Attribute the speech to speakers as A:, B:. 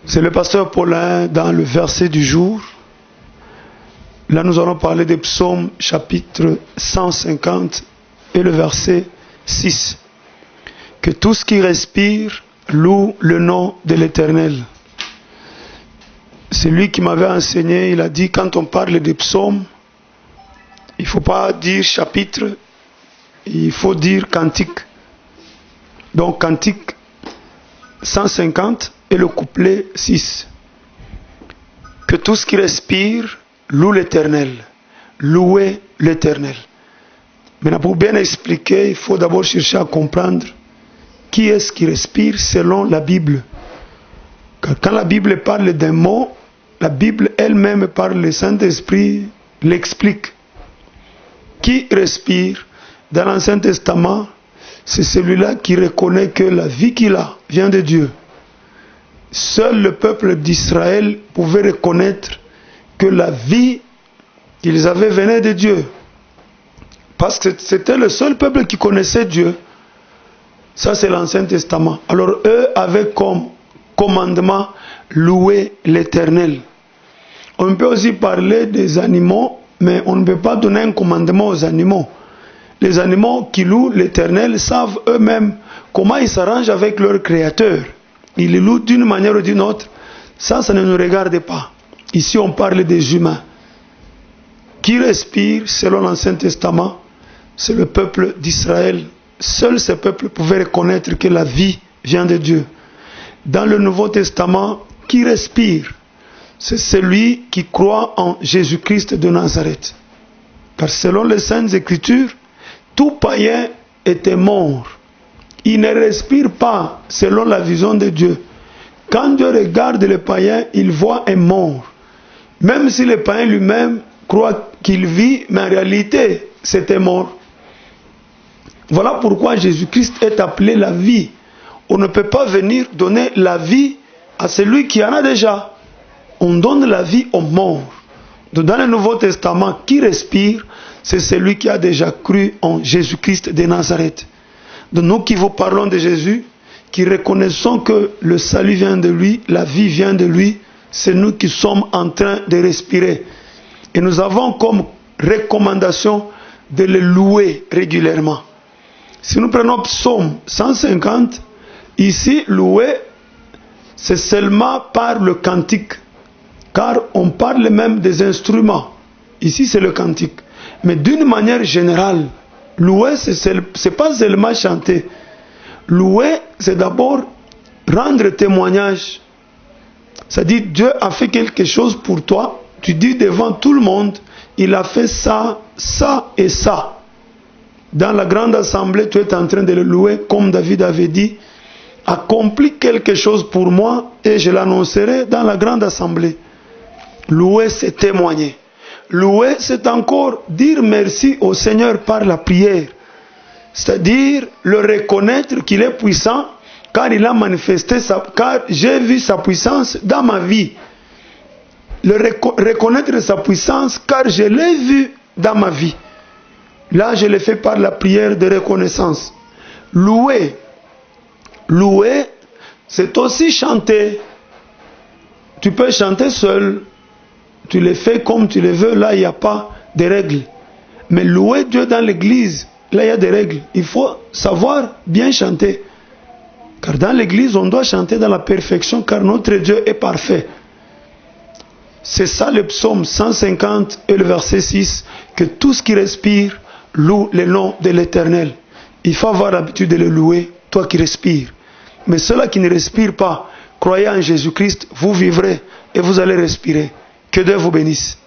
A: C'est le pasteur Paulin dans le verset du jour. Là, nous allons parler des psaumes chapitre 150 et le verset 6. Que tout ce qui respire loue le nom de l'Éternel. C'est lui qui m'avait enseigné, il a dit quand on parle des psaumes, il ne faut pas dire chapitre, il faut dire cantique. Donc cantique 150 et le couplet 6. Que tout ce qui respire loue l'Éternel. Louez l'Éternel. Maintenant, pour bien expliquer, il faut d'abord chercher à comprendre qui est-ce qui respire selon la Bible. Car quand la Bible parle d'un mot, la Bible elle-même par le Saint-Esprit l'explique. Qui respire dans l'Ancien Testament, c'est celui-là qui reconnaît que la vie qu'il a vient de Dieu. Seul le peuple d'Israël pouvait reconnaître que la vie qu'ils avaient venait de Dieu. Parce que c'était le seul peuple qui connaissait Dieu. Ça, c'est l'Ancien Testament. Alors, eux avaient comme commandement louer l'Éternel. On peut aussi parler des animaux, mais on ne peut pas donner un commandement aux animaux. Les animaux qui louent l'Éternel savent eux-mêmes comment ils s'arrangent avec leur Créateur. Ils le louent d'une manière ou d'une autre. Ça ne nous regarde pas. Ici, on parle des humains. Qui respire, selon l'Ancien Testament, c'est le peuple d'Israël. Seul ce peuple pouvait reconnaître que la vie vient de Dieu. Dans le Nouveau Testament, qui respire, c'est celui qui croit en Jésus-Christ de Nazareth. Car selon les Saintes Écritures, tout païen était mort. Il ne respire pas selon la vision de Dieu. Quand Dieu regarde le païen, il voit un mort. Même si le païen lui-même croit qu'il vit, mais en réalité, c'était mort. Voilà pourquoi Jésus-Christ est appelé la vie. On ne peut pas venir donner la vie à celui qui en a déjà. On donne la vie aux morts. Donc dans le Nouveau Testament, qui respire, c'est celui qui a déjà cru en Jésus-Christ de Nazareth. Donc nous qui vous parlons de Jésus, qui reconnaissons que le salut vient de lui, la vie vient de lui, c'est nous qui sommes en train de respirer. Et nous avons comme recommandation de le louer régulièrement. Si nous prenons Psaume 150, ici, louer, c'est seulement par le cantique. Car on parle même des instruments. Ici, c'est le cantique. Mais d'une manière générale, louer, ce n'est pas seulement chanter. Louer, c'est d'abord rendre témoignage. C'est-à-dire, Dieu a fait quelque chose pour toi. Tu dis devant tout le monde, il a fait ça, ça et ça. Dans la grande assemblée, tu es en train de le louer, comme David avait dit, accomplis quelque chose pour moi et je l'annoncerai dans la grande assemblée. Louer, c'est témoigner. Louer, c'est encore dire merci au Seigneur par la prière. C'est-à-dire le reconnaître qu'il est puissant car il a manifesté car j'ai vu sa puissance dans ma vie. Le reconnaître sa puissance car je l'ai vu dans ma vie. Là, je l'ai fait par la prière de reconnaissance. Louer. Louer, c'est aussi chanter. Tu peux chanter seul. Tu le fais comme tu le veux. Là, il n'y a pas de règles. Mais louer Dieu dans l'église, là, il y a des règles. Il faut savoir bien chanter. Car dans l'église, on doit chanter dans la perfection, car notre Dieu est parfait. C'est ça le psaume 150 et le verset 6. Que tout ce qui respire loue le nom de l'Éternel. Il faut avoir l'habitude de le louer, toi qui respires. Mais ceux-là qui ne respirent pas, croyez en Jésus-Christ, vous vivrez et vous allez respirer. Que Dieu vous bénisse.